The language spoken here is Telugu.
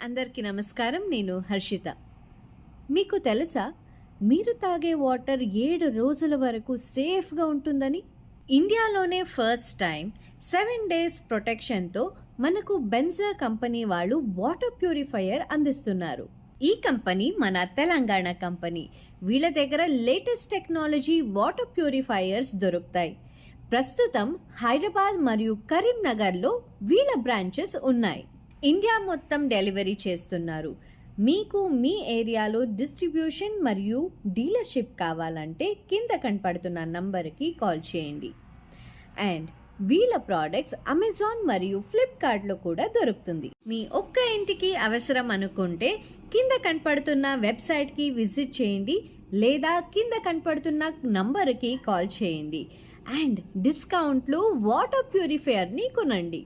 అందరికీ నమస్కారం. నేను హర్షిత. మీకు తెలుసా, మీరు తాగే వాటర్ 7 రోజుల వరకు సేఫ్గా ఉంటుందని? ఇండియాలోనే ఫస్ట్ టైం 7 డేస్ ప్రొటెక్షన్తో మనకు బెంజా కంపెనీ వాళ్ళు వాటర్ ప్యూరిఫైయర్ అందిస్తున్నారు. ఈ కంపెనీ మన తెలంగాణ కంపెనీ. వీళ్ళ దగ్గర లేటెస్ట్ టెక్నాలజీ వాటర్ ప్యూరిఫైయర్స్ దొరుకుతాయి. ప్రస్తుతం హైదరాబాద్ మరియు కరీంనగర్లో వీళ్ళ బ్రాంచెస్ ఉన్నాయి. ఇండియా మొత్తం డెలివరీ చేస్తున్నారు. మీకు మీ ఏరియాలో డిస్ట్రిబ్యూషన్ మరియు డీలర్షిప్ కావాలంటే కింద కనపడుతున్న నంబర్కి కాల్ చేయండి. అండ్ వీళ్ళ ప్రోడక్ట్స్ అమెజాన్ మరియు ఫ్లిప్కార్ట్లో కూడా దొరుకుతుంది. మీ ఒక్క ఇంటికి అవసరం అనుకుంటే కింద కనపడుతున్న వెబ్సైట్కి విజిట్ చేయండి లేదా కింద కనపడుతున్న నంబర్కి కాల్ చేయండి. అండ్ డిస్కౌంట్లు వాటర్ ప్యూరిఫైయర్ని కొనండి.